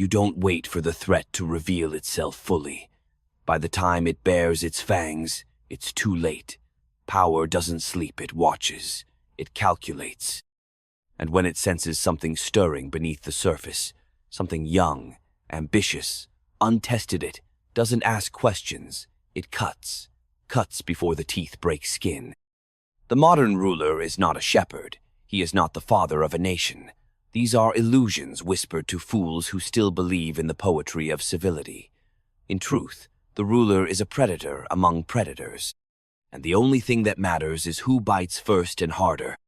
You don't wait for the threat to reveal itself fully. By the time it bares its fangs, it's too late. Power doesn't sleep, it watches. It calculates. And when it senses something stirring beneath the surface, something young, ambitious, untested, it doesn't ask questions. It cuts before the teeth break skin. The modern ruler is not a shepherd. He is not the father of a nation. These are illusions whispered to fools who still believe in the poetry of civility. In truth, the ruler is a predator among predators. And the only thing that matters is who bites first and harder.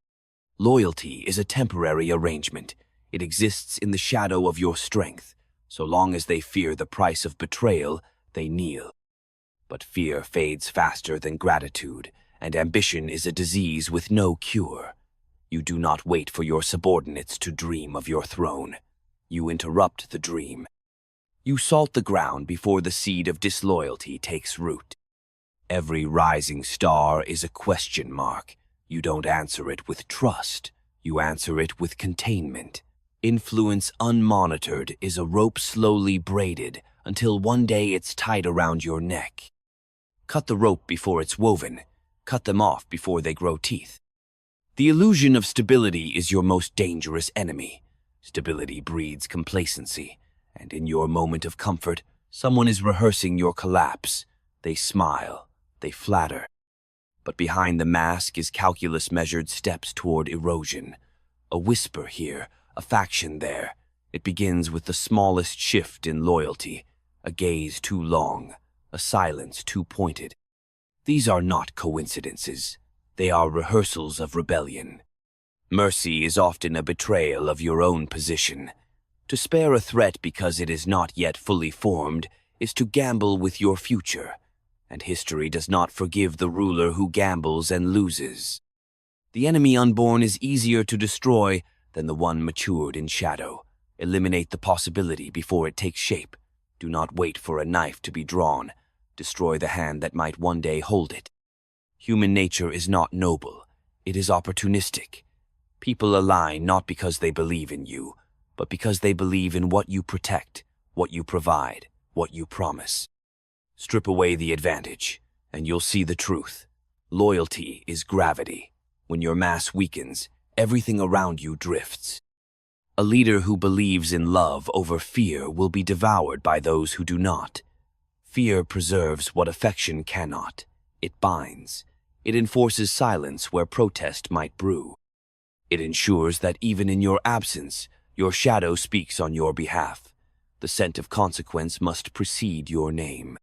Loyalty is a temporary arrangement. It exists in the shadow of your strength. So long as they fear the price of betrayal, they kneel. But fear fades faster than gratitude, and ambition is a disease with no cure. You do not wait for your subordinates to dream of your throne. You interrupt the dream. You salt the ground before the seed of disloyalty takes root. Every rising star is a question mark. You don't answer it with trust. You answer it with containment. Influence unmonitored is a rope slowly braided until one day it's tied around your neck. Cut the rope before it's woven. Cut them off before they grow teeth. The illusion of stability is your most dangerous enemy. Stability breeds complacency, and in your moment of comfort, someone is rehearsing your collapse. They smile, they flatter. But behind the mask is calculus measured steps toward erosion. A whisper here, a faction there. It begins with the smallest shift in loyalty, a gaze too long, a silence too pointed. These are not coincidences. They are rehearsals of rebellion. Mercy is often a betrayal of your own position. To spare a threat because it is not yet fully formed is to gamble with your future, and history does not forgive the ruler who gambles and loses. The enemy unborn is easier to destroy than the one matured in shadow. Eliminate the possibility before it takes shape. Do not wait for a knife to be drawn. Destroy the hand that might one day hold it. Human nature is not noble. It is opportunistic. People align not because they believe in you, but because they believe in what you protect, what you provide, what you promise. Strip away the advantage, and you'll see the truth. Loyalty is gravity. When your mass weakens, everything around you drifts. A leader who believes in love over fear will be devoured by those who do not. Fear preserves what affection cannot. It binds. It enforces silence where protest might brew. It ensures that even in your absence, your shadow speaks on your behalf. The scent of consequence must precede your name.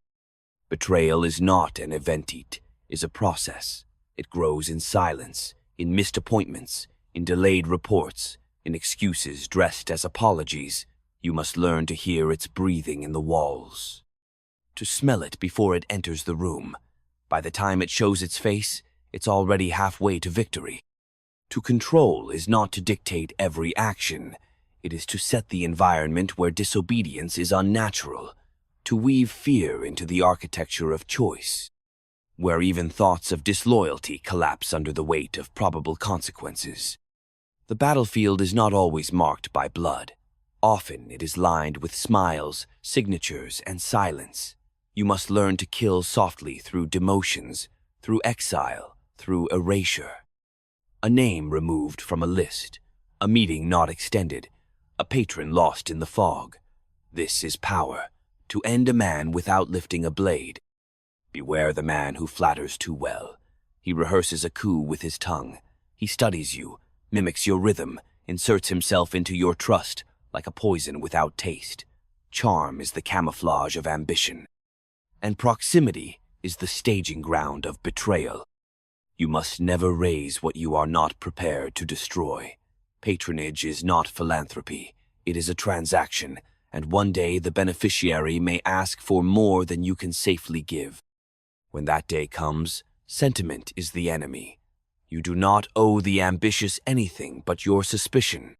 Betrayal is not an event, it is a process. It grows in silence, in missed appointments, in delayed reports, in excuses dressed as apologies. You must learn to hear its breathing in the walls. To smell it before it enters the room. By the time it shows its face, it's already halfway to victory. To control is not to dictate every action. It is to set the environment where disobedience is unnatural, to weave fear into the architecture of choice, where even thoughts of disloyalty collapse under the weight of probable consequences. The battlefield is not always marked by blood. Often it is lined with smiles, signatures, and silence. You must learn to kill softly through demotions, through exile, through erasure. A name removed from a list, a meeting not extended, a patron lost in the fog. This is power, to end a man without lifting a blade. Beware the man who flatters too well. He rehearses a coup with his tongue. He studies you, mimics your rhythm, inserts himself into your trust like a poison without taste. Charm is the camouflage of ambition. And proximity is the staging ground of betrayal. You must never raise what you are not prepared to destroy. Patronage is not philanthropy. It is a transaction, and one day the beneficiary may ask for more than you can safely give. When that day comes, sentiment is the enemy. You do not owe the ambitious anything but your suspicion.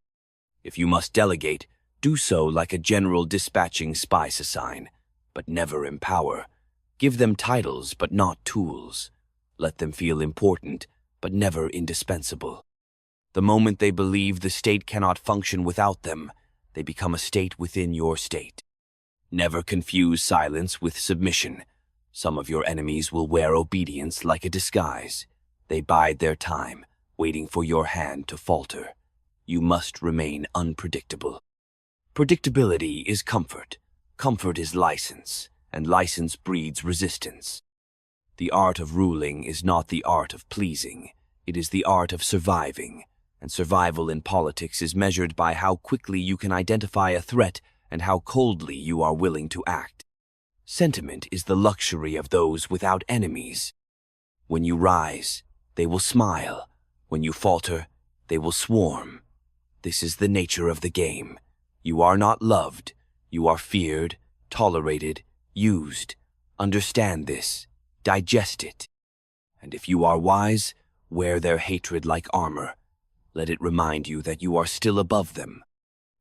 If you must delegate, do so like a general dispatching spies assign, but never empower. Give them titles, but not tools. Let them feel important, but never indispensable. The moment they believe the state cannot function without them, They become a state within your state. Never confuse silence with submission. Some of your enemies will wear obedience like a disguise. They bide their time, waiting for your hand to falter. You must remain unpredictable. Predictability is comfort. Comfort is license, and license breeds resistance. The art of ruling is not the art of pleasing. It is the art of surviving, and survival in politics is measured by how quickly you can identify a threat and how coldly you are willing to act. Sentiment is the luxury of those without enemies. When you rise, they will smile. When you falter, they will swarm. This is the nature of the game. You are not loved. You are feared, tolerated, used. Understand this. Digest it. And if you are wise, wear their hatred like armor. Let it remind you that you are still above them.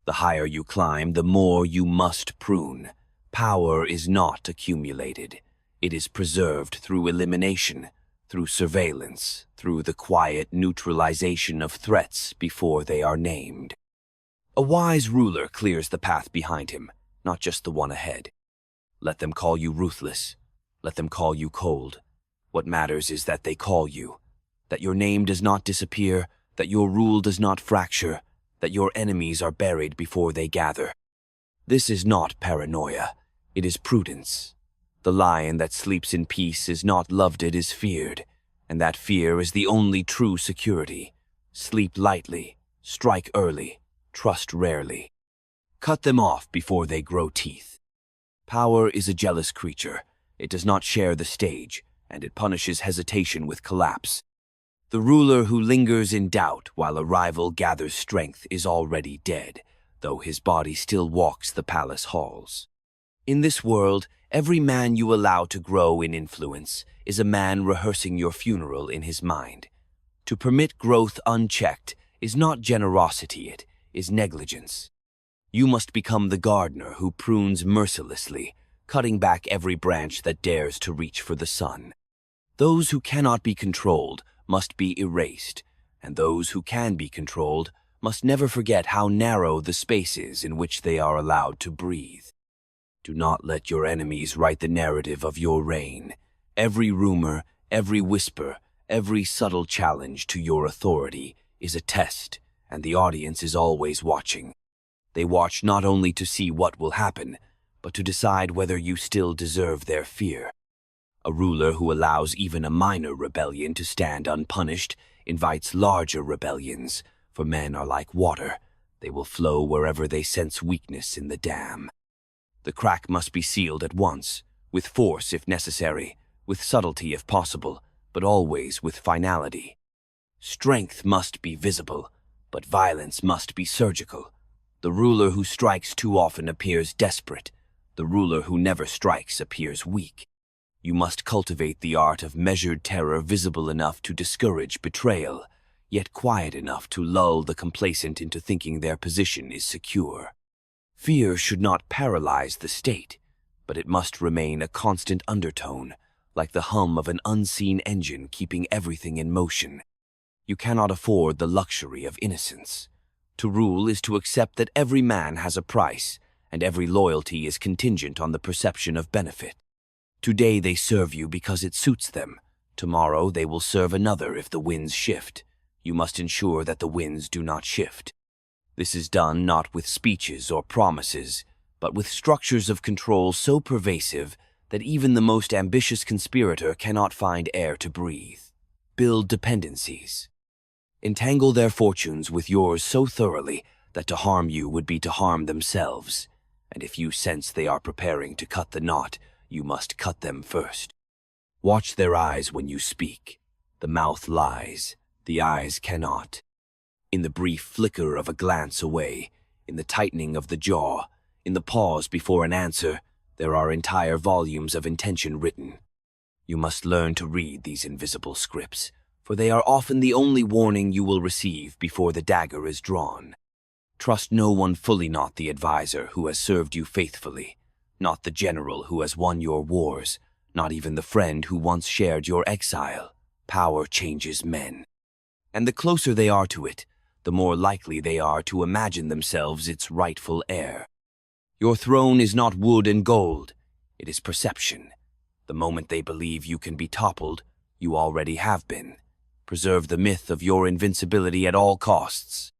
The higher you climb, the more you must prune. Power is not accumulated. It is preserved through elimination, through surveillance, through the quiet neutralization of threats before they are named. A wise ruler clears the path behind him, not just the one ahead. Let them call you ruthless. Let them call you cold. What matters is that they call you, that your name does not disappear, that your rule does not fracture, that your enemies are buried before they gather. This is not paranoia. It is prudence. The lion that sleeps in peace is not loved, it is feared, and that fear is the only true security. Sleep lightly, strike early, trust rarely. Cut them off before they grow teeth. Power is a jealous creature. It does not share the stage, and it punishes hesitation with collapse. The ruler who lingers in doubt while a rival gathers strength is already dead, though his body still walks the palace halls. In this world, every man you allow to grow in influence is a man rehearsing your funeral in his mind. To permit growth unchecked is not generosity, it is negligence. You must become the gardener who prunes mercilessly, cutting back every branch that dares to reach for the sun. Those who cannot be controlled must be erased, and those who can be controlled must never forget how narrow the space is in which they are allowed to breathe. Do not let your enemies write the narrative of your reign. Every rumor, every whisper, every subtle challenge to your authority is a test, and the audience is always watching. They watch not only to see what will happen, but to decide whether you still deserve their fear. A ruler who allows even a minor rebellion to stand unpunished invites larger rebellions, for men are like water. They will flow wherever they sense weakness in the dam. The crack must be sealed at once, with force if necessary, with subtlety if possible, but always with finality. Strength must be visible, but violence must be surgical. The ruler who strikes too often appears desperate. The ruler who never strikes appears weak. You must cultivate the art of measured terror visible enough to discourage betrayal, yet quiet enough to lull the complacent into thinking their position is secure. Fear should not paralyze the state, but it must remain a constant undertone, like the hum of an unseen engine keeping everything in motion. You cannot afford the luxury of innocence. To rule is to accept that every man has a price, and every loyalty is contingent on the perception of benefit. Today they serve you because it suits them. Tomorrow they will serve another if the winds shift. You must ensure that the winds do not shift. This is done not with speeches or promises, but with structures of control so pervasive that even the most ambitious conspirator cannot find air to breathe. Build dependencies. Entangle their fortunes with yours so thoroughly that to harm you would be to harm themselves. And if you sense they are preparing to cut the knot, you must cut them first. Watch their eyes when you speak. The mouth lies, the eyes cannot. In the brief flicker of a glance away, in the tightening of the jaw, in the pause before an answer, there are entire volumes of intention written. You must learn to read these invisible scripts, for they are often the only warning you will receive before the dagger is drawn. Trust no one fully, not the advisor who has served you faithfully, not the general who has won your wars, not even the friend who once shared your exile. Power changes men. And the closer they are to it, the more likely they are to imagine themselves its rightful heir. Your throne is not wood and gold, it is perception. The moment they believe you can be toppled, you already have been. Preserve the myth of your invincibility at all costs.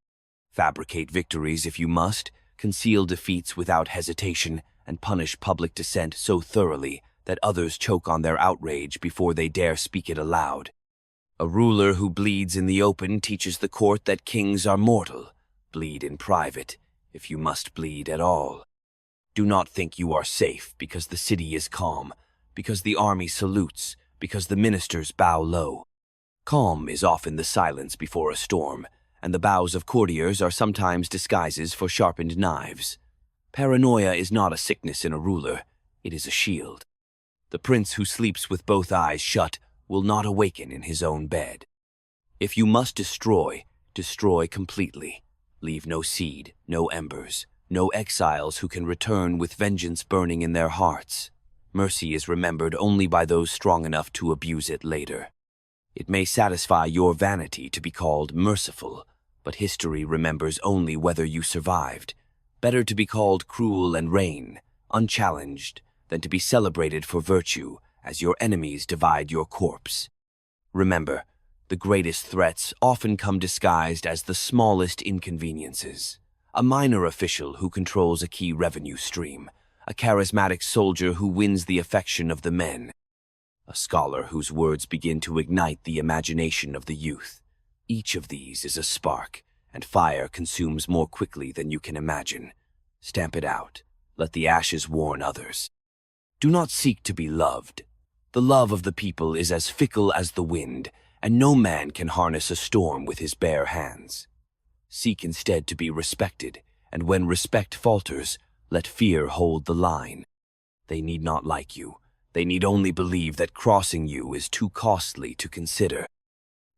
Fabricate victories if you must, conceal defeats without hesitation, and punish public dissent so thoroughly that others choke on their outrage before they dare speak it aloud. A ruler who bleeds in the open teaches the court that kings are mortal. Bleed in private, if you must bleed at all. Do not think you are safe because the city is calm, because the army salutes, because the ministers bow low. Calm is often the silence before a storm, and the bows of courtiers are sometimes disguises for sharpened knives. Paranoia is not a sickness in a ruler, it is a shield. The prince who sleeps with both eyes shut will not awaken in his own bed. If you must destroy, destroy completely. Leave no seed, no embers, no exiles who can return with vengeance burning in their hearts. Mercy is remembered only by those strong enough to abuse it later. It may satisfy your vanity to be called merciful, but history remembers only whether you survived. Better to be called cruel and reign, unchallenged, than to be celebrated for virtue as your enemies divide your corpse. Remember, the greatest threats often come disguised as the smallest inconveniences. A minor official who controls a key revenue stream, a charismatic soldier who wins the affection of the men, a scholar whose words begin to ignite the imagination of the youth. Each of these is a spark, and fire consumes more quickly than you can imagine. Stamp it out. Let the ashes warn others. Do not seek to be loved. The love of the people is as fickle as the wind, and no man can harness a storm with his bare hands. Seek instead to be respected, and when respect falters, let fear hold the line. They need not like you. They need only believe that crossing you is too costly to consider.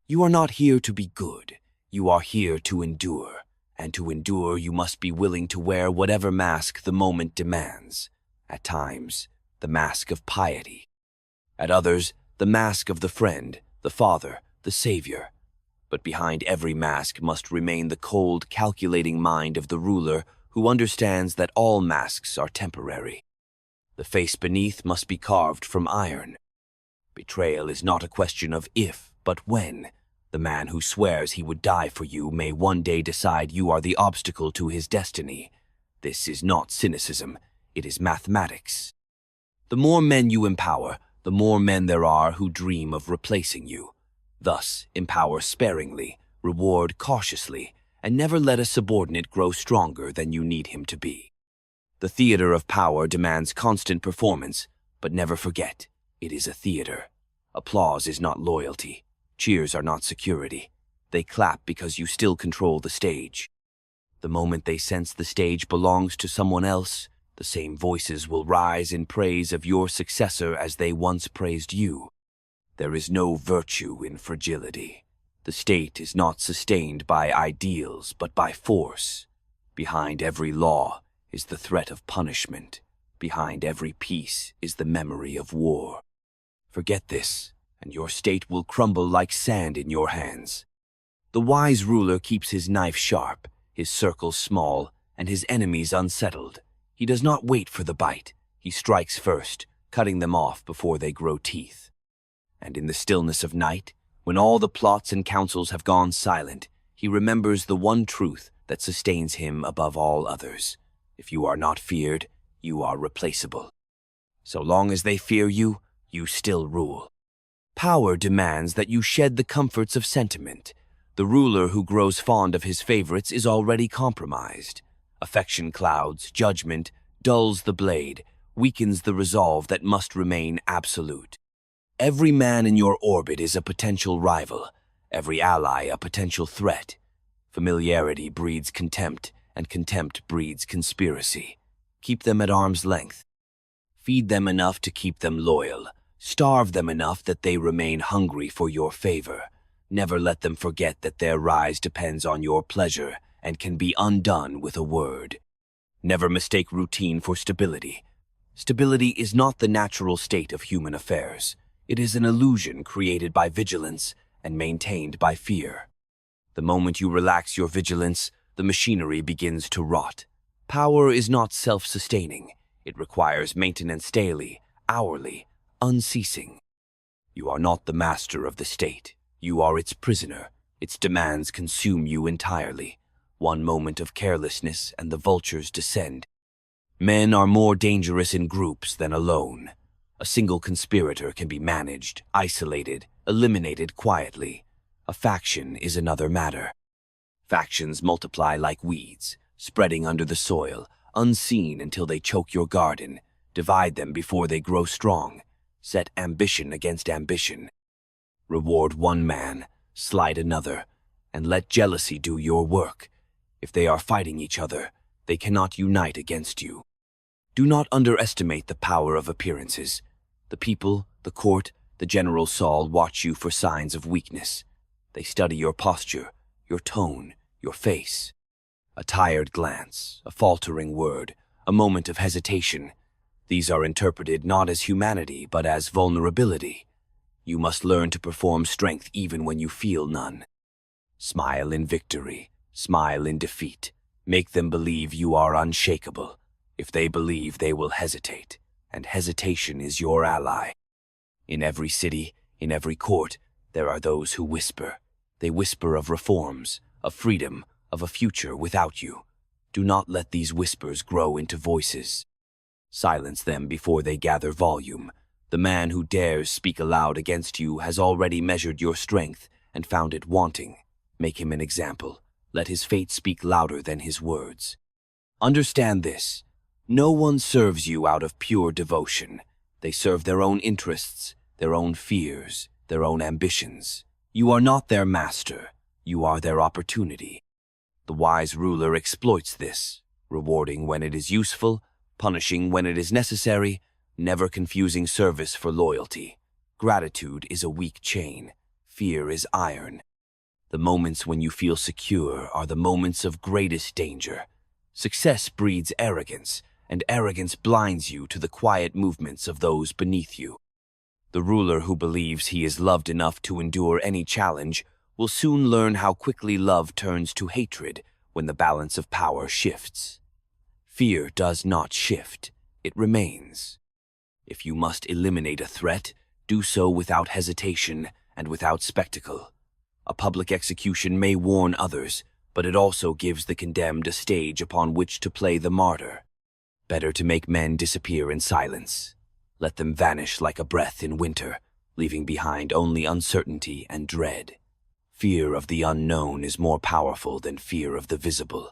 You are not here to be good. You are here to endure, and to endure you must be willing to wear whatever mask the moment demands. At times, the mask of piety. At others, the mask of the friend, the father, the savior. But behind every mask must remain the cold, calculating mind of the ruler who understands that all masks are temporary. The face beneath must be carved from iron. Betrayal is not a question of if, but when. The man who swears he would die for you may one day decide you are the obstacle to his destiny. This is not cynicism, it is mathematics. The more men you empower, the more men there are who dream of replacing you. Thus, empower sparingly, reward cautiously, and never let a subordinate grow stronger than you need him to be. The theater of power demands constant performance, but never forget, it is a theater. Applause is not loyalty. Cheers are not security. They clap because you still control the stage. The moment they sense the stage belongs to someone else, the same voices will rise in praise of your successor as they once praised you. There is no virtue in fragility. The state is not sustained by ideals, but by force. Behind every law is the threat of punishment. Behind every peace is the memory of war. Forget this, and your state will crumble like sand in your hands. The wise ruler keeps his knife sharp, his circle small, and his enemies unsettled. He does not wait for the bite. He strikes first, cutting them off before they grow teeth. And in the stillness of night, when all the plots and counsels have gone silent, he remembers the one truth that sustains him above all others. If you are not feared, you are replaceable. So long as they fear you, you still rule. Power demands that you shed the comforts of sentiment. The ruler who grows fond of his favorites is already compromised. Affection clouds, judgment, dulls the blade, weakens the resolve that must remain absolute. Every man in your orbit is a potential rival, every ally a potential threat. Familiarity breeds contempt, and contempt breeds conspiracy. Keep them at arm's length. Feed them enough to keep them loyal. Starve them enough that they remain hungry for your favor. Never let them forget that their rise depends on your pleasure and can be undone with a word. Never mistake routine for stability. Stability is not the natural state of human affairs. It is an illusion created by vigilance and maintained by fear. The moment you relax your vigilance, the machinery begins to rot. Power is not self-sustaining. It requires maintenance daily, hourly, unceasing. You are not the master of the state. You are its prisoner. Its demands consume you entirely. One moment of carelessness and the vultures descend. Men are more dangerous in groups than alone. A single conspirator can be managed, isolated, eliminated quietly. A faction is another matter. Factions multiply like weeds, spreading under the soil, unseen until they choke your garden. Divide them before they grow strong. Set ambition against ambition. Reward one man, slight another, and let jealousy do your work. If they are fighting each other, they cannot unite against you. Do not underestimate the power of appearances. The people, the court, the General Saul watch you for signs of weakness. They study your posture, your tone, your face. A tired glance, a faltering word, a moment of hesitation. These are interpreted not as humanity, but as vulnerability. You must learn to perform strength even when you feel none. Smile in victory, smile in defeat. Make them believe you are unshakable. If they believe, they will hesitate, and hesitation is your ally. In every city, in every court, there are those who whisper. They whisper of reforms, of freedom, of a future without you. Do not let these whispers grow into voices. Silence them before they gather volume. The man who dares speak aloud against you has already measured your strength and found it wanting. Make him an example. Let his fate speak louder than his words. Understand this. No one serves you out of pure devotion. They serve their own interests, their own fears, their own ambitions. You are not their master. You are their opportunity. The wise ruler exploits this, rewarding when it is useful, punishing when it is necessary, never confusing service for loyalty. Gratitude is a weak chain. Fear is iron. The moments when you feel secure are the moments of greatest danger. Success breeds arrogance, and arrogance blinds you to the quiet movements of those beneath you. The ruler who believes he is loved enough to endure any challenge will soon learn how quickly love turns to hatred when the balance of power shifts. Fear does not shift, it remains. If you must eliminate a threat, do so without hesitation and without spectacle. A public execution may warn others, but it also gives the condemned a stage upon which to play the martyr. Better to make men disappear in silence. Let them vanish like a breath in winter, leaving behind only uncertainty and dread. Fear of the unknown is more powerful than fear of the visible.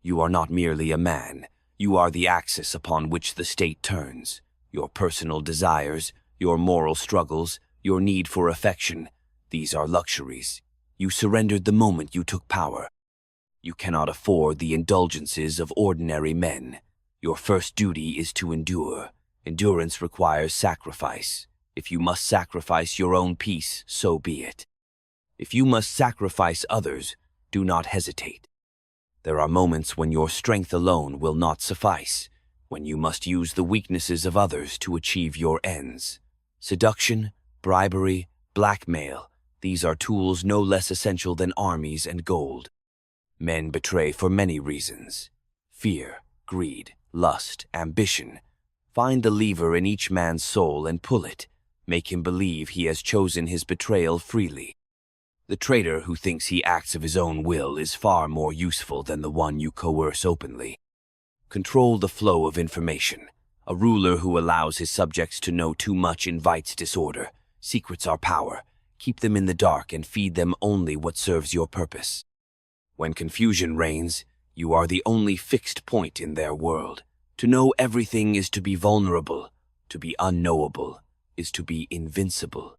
You are not merely a man. You are the axis upon which the state turns. Your personal desires, your moral struggles, your need for affection, these are luxuries. You surrendered the moment you took power. You cannot afford the indulgences of ordinary men. Your first duty is to endure. Endurance requires sacrifice. If you must sacrifice your own peace, so be it. If you must sacrifice others, do not hesitate. There are moments when your strength alone will not suffice, when you must use the weaknesses of others to achieve your ends. Seduction, bribery, blackmail, these are tools no less essential than armies and gold. Men betray for many reasons. Fear, greed, lust, ambition. Find the lever in each man's soul and pull it. Make him believe he has chosen his betrayal freely. The traitor who thinks he acts of his own will is far more useful than the one you coerce openly. Control the flow of information. A ruler who allows his subjects to know too much invites disorder. Secrets are power. Keep them in the dark and feed them only what serves your purpose. When confusion reigns, you are the only fixed point in their world. To know everything is to be vulnerable. To be unknowable is to be invincible.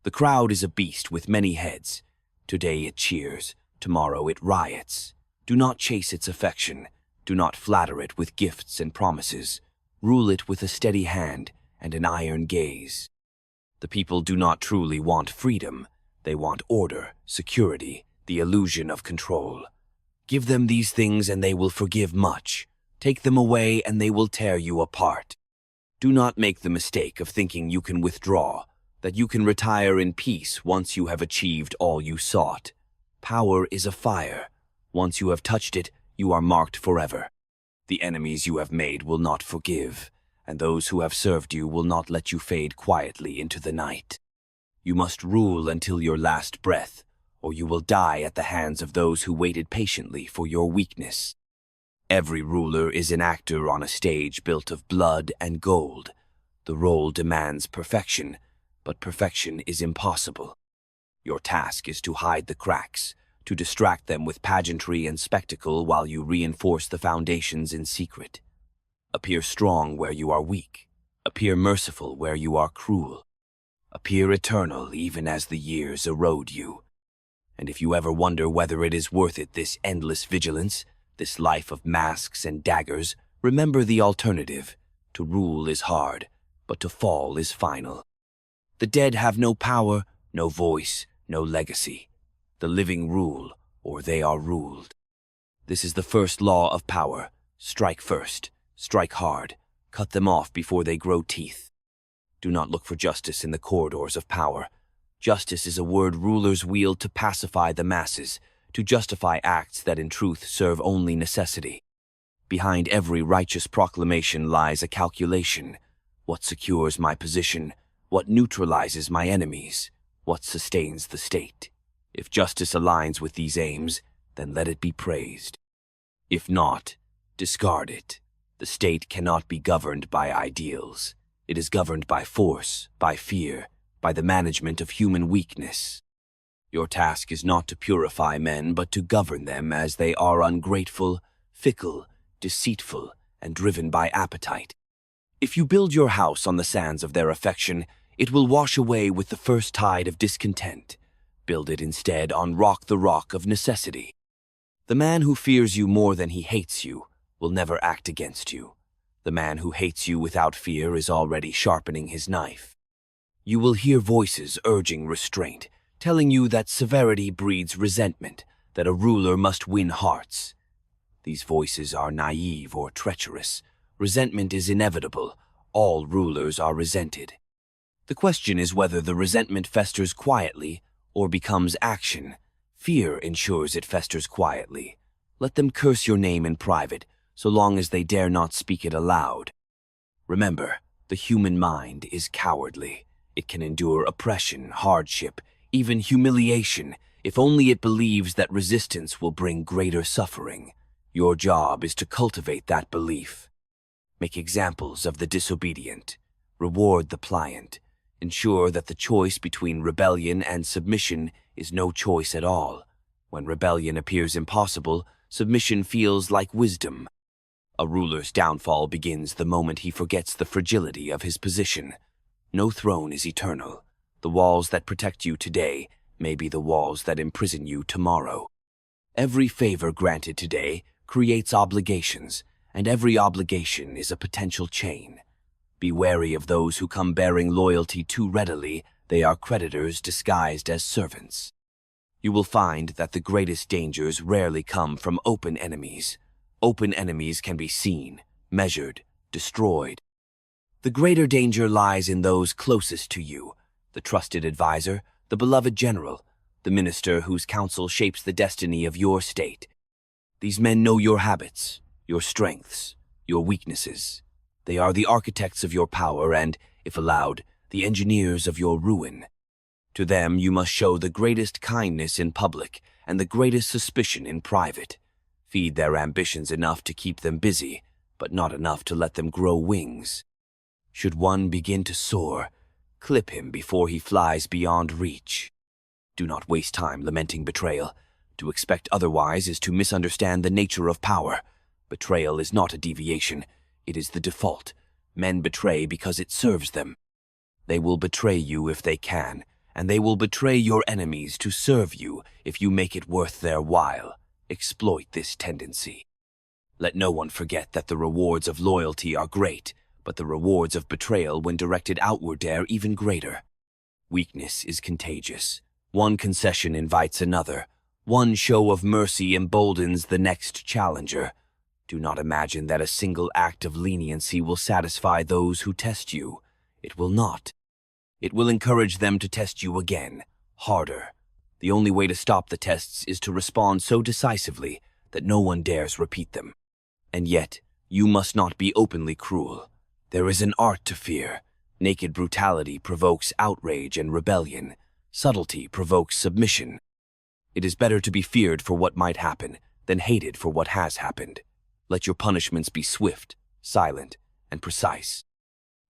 The crowd is a beast with many heads. Today it cheers, tomorrow it riots. Do not chase its affection. Do not flatter it with gifts and promises. Rule it with a steady hand and an iron gaze. The people do not truly want freedom. They want order, security, the illusion of control. Give them these things and they will forgive much. Take them away and they will tear you apart. Do not make the mistake of thinking you can withdraw, that you can retire in peace once you have achieved all you sought. Power is a fire. Once you have touched it, you are marked forever. The enemies you have made will not forgive, and those who have served you will not let you fade quietly into the night. You must rule until your last breath, or you will die at the hands of those who waited patiently for your weakness. Every ruler is an actor on a stage built of blood and gold. The role demands perfection, but perfection is impossible. Your task is to hide the cracks, to distract them with pageantry and spectacle while you reinforce the foundations in secret. Appear strong where you are weak. Appear merciful where you are cruel. Appear eternal even as the years erode you. And if you ever wonder whether it is worth it, this endless vigilance, this life of masks and daggers, remember the alternative. To rule is hard, but to fall is final. The dead have no power, no voice, no legacy. The living rule, or they are ruled. This is the first law of power. Strike first, strike hard, cut them off before they grow teeth. Do not look for justice in the corridors of power. Justice is a word rulers wield to pacify the masses, to justify acts that in truth serve only necessity. Behind every righteous proclamation lies a calculation. What secures my position? What neutralizes my enemies? What sustains the state? If justice aligns with these aims, then let it be praised. If not, discard it. The state cannot be governed by ideals. It is governed by force, by fear, by the management of human weakness. Your task is not to purify men, but to govern them as they are ungrateful, fickle, deceitful, and driven by appetite. If you build your house on the sands of their affection, it will wash away with the first tide of discontent. Build it instead on the rock of necessity. The man who fears you more than he hates you will never act against you. The man who hates you without fear is already sharpening his knife. You will hear voices urging restraint, telling you that severity breeds resentment, that a ruler must win hearts. These voices are naive or treacherous. Resentment is inevitable. All rulers are resented. The question is whether the resentment festers quietly or becomes action. Fear ensures it festers quietly. Let them curse your name in private, so long as they dare not speak it aloud. Remember, the human mind is cowardly. It can endure oppression, hardship, even humiliation, if only it believes that resistance will bring greater suffering. Your job is to cultivate that belief. Make examples of the disobedient. Reward the pliant. Ensure that the choice between rebellion and submission is no choice at all. When rebellion appears impossible, submission feels like wisdom. A ruler's downfall begins the moment he forgets the fragility of his position. No throne is eternal. The walls that protect you today may be the walls that imprison you tomorrow. Every favor granted today creates obligations, and every obligation is a potential chain. Be wary of those who come bearing loyalty too readily. They are creditors disguised as servants. You will find that the greatest dangers rarely come from open enemies. Open enemies can be seen, measured, destroyed. The greater danger lies in those closest to you, the trusted advisor, the beloved general, the minister whose counsel shapes the destiny of your state. These men know your habits, your strengths, your weaknesses. They are the architects of your power and, if allowed, the engineers of your ruin. To them you must show the greatest kindness in public and the greatest suspicion in private. Feed their ambitions enough to keep them busy, but not enough to let them grow wings. Should one begin to soar, clip him before he flies beyond reach. Do not waste time lamenting betrayal. To expect otherwise is to misunderstand the nature of power. Betrayal is not a deviation. It is the default. Men betray because it serves them. They will betray you if they can, and they will betray your enemies to serve you if you make it worth their while. Exploit this tendency. Let no one forget that the rewards of loyalty are great, but the rewards of betrayal when directed outward are even greater. Weakness is contagious. One concession invites another. One show of mercy emboldens the next challenger. Do not imagine that a single act of leniency will satisfy those who test you. It will not. It will encourage them to test you again, harder, The only way to stop the tests is to respond so decisively that no one dares repeat them. And yet, you must not be openly cruel. There is an art to fear. Naked brutality provokes outrage and rebellion. Subtlety provokes submission. It is better to be feared for what might happen than hated for what has happened. Let your punishments be swift, silent, and precise.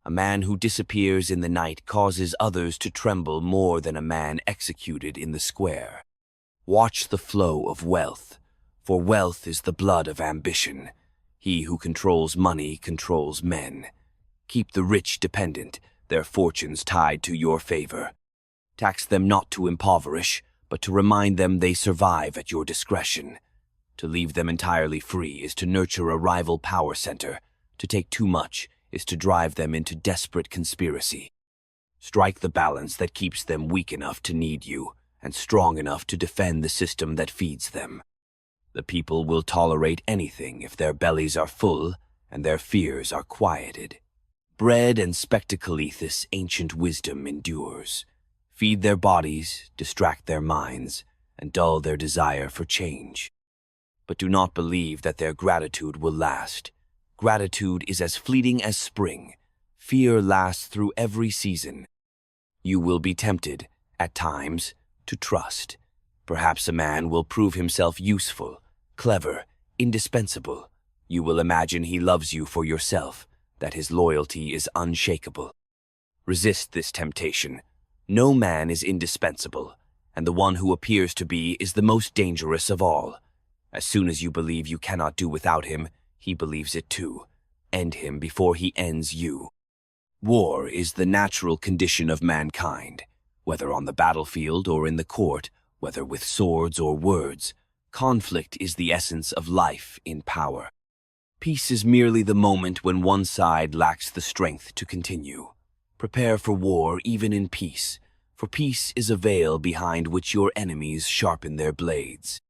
A man who disappears in the night causes others to tremble more than a man executed in the square. Watch the flow of wealth, for wealth is the blood of ambition. He who controls money controls men. Keep the rich dependent, their fortunes tied to your favor. Tax them not to impoverish, but to remind them they survive at your discretion. To leave them entirely free is to nurture a rival power center. To take too much is to drive them into desperate conspiracy. Strike the balance that keeps them weak enough to need you and strong enough to defend the system that feeds them. The people will tolerate anything if their bellies are full and their fears are quieted. Bread and spectacleath this ancient wisdom endures. Feed their bodies, distract their minds, and dull their desire for change. But do not believe that their gratitude will last. Gratitude is as fleeting as spring. Fear lasts through every season. You will be tempted, at times, to trust. Perhaps a man will prove himself useful, clever, indispensable. You will imagine he loves you for yourself, that his loyalty is unshakable. Resist this temptation. No man is indispensable, and the one who appears to be is the most dangerous of all. As soon as you believe you cannot do without him, he believes it too. End him before he ends you. War is the natural condition of mankind. Whether on the battlefield or in the court, whether with swords or words, conflict is the essence of life in power. Peace is merely the moment when one side lacks the strength to continue. Prepare for war even in peace, for peace is a veil behind which your enemies sharpen their blades.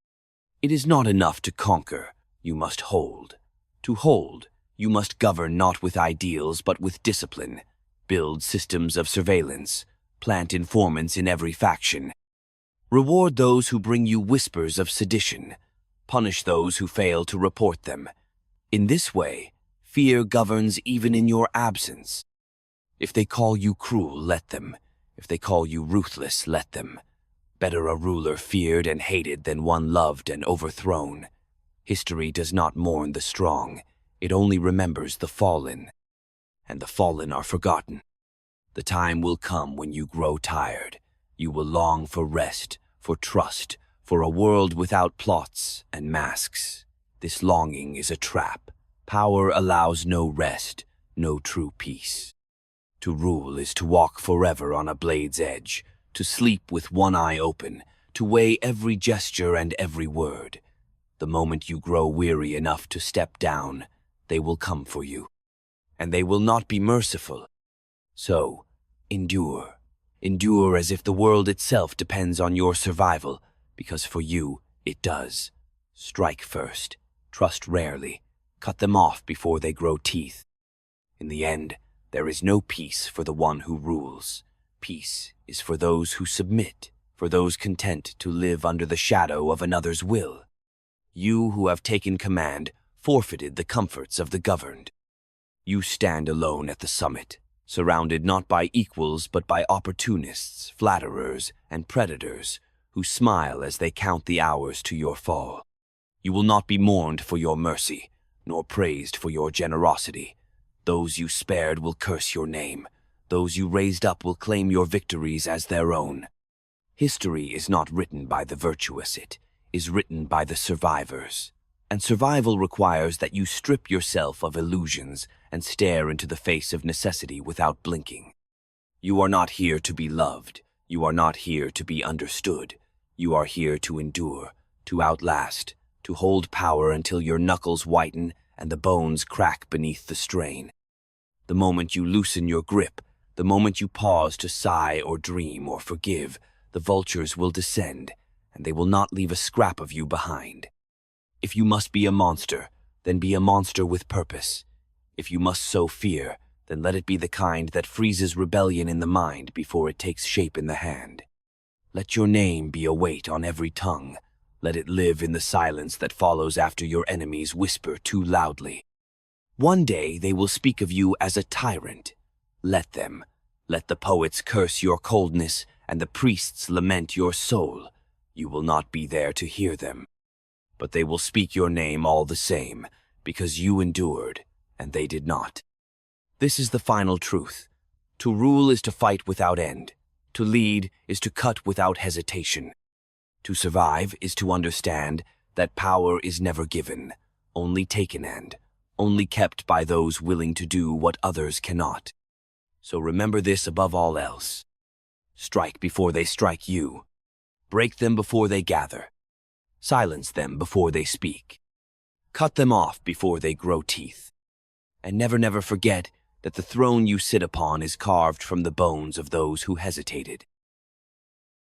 It is not enough to conquer, you must hold. To hold, you must govern not with ideals but with discipline, build systems of surveillance, plant informants in every faction. Reward those who bring you whispers of sedition, punish those who fail to report them. In this way, fear governs even in your absence. If they call you cruel, let them. If they call you ruthless, let them. Better a ruler feared and hated than one loved and overthrown. History does not mourn the strong, it only remembers the fallen. And the fallen are forgotten. The time will come when you grow tired. You will long for rest, for trust, for a world without plots and masks. This longing is a trap. Power allows no rest, no true peace. To rule is to walk forever on a blade's edge, to sleep with one eye open, to weigh every gesture and every word. The moment you grow weary enough to step down, they will come for you. And they will not be merciful. So, endure. Endure as if the world itself depends on your survival, because for you, it does. Strike first. Trust rarely. Cut them off before they grow teeth. In the end, there is no peace for the one who rules. Peace is for those who submit, for those content to live under the shadow of another's will. You who have taken command forfeited the comforts of the governed. You stand alone at the summit, surrounded not by equals but by opportunists, flatterers, and predators who smile as they count the hours to your fall. You will not be mourned for your mercy, nor praised for your generosity. Those you spared will curse your name. Those you raised up will claim your victories as their own. History is not written by the virtuous, it is written by the survivors. And survival requires that you strip yourself of illusions and stare into the face of necessity without blinking. You are not here to be loved. You are not here to be understood. You are here to endure, to outlast, to hold power until your knuckles whiten and the bones crack beneath the strain. The moment you loosen your grip, the moment you pause to sigh or dream or forgive, the vultures will descend, and they will not leave a scrap of you behind. If you must be a monster, then be a monster with purpose. If you must sow fear, then let it be the kind that freezes rebellion in the mind before it takes shape in the hand. Let your name be a weight on every tongue. Let it live in the silence that follows after your enemies whisper too loudly. One day they will speak of you as a tyrant. Let them. Let the poets curse your coldness and the priests lament your soul. You will not be there to hear them. But they will speak your name all the same, because you endured, and they did not. This is the final truth. To rule is to fight without end. To lead is to cut without hesitation. To survive is to understand that power is never given, only taken and only kept by those willing to do what others cannot. So remember this above all else. Strike before they strike you. Break them before they gather. Silence them before they speak. Cut them off before they grow teeth. And never forget that the throne you sit upon is carved from the bones of those who hesitated.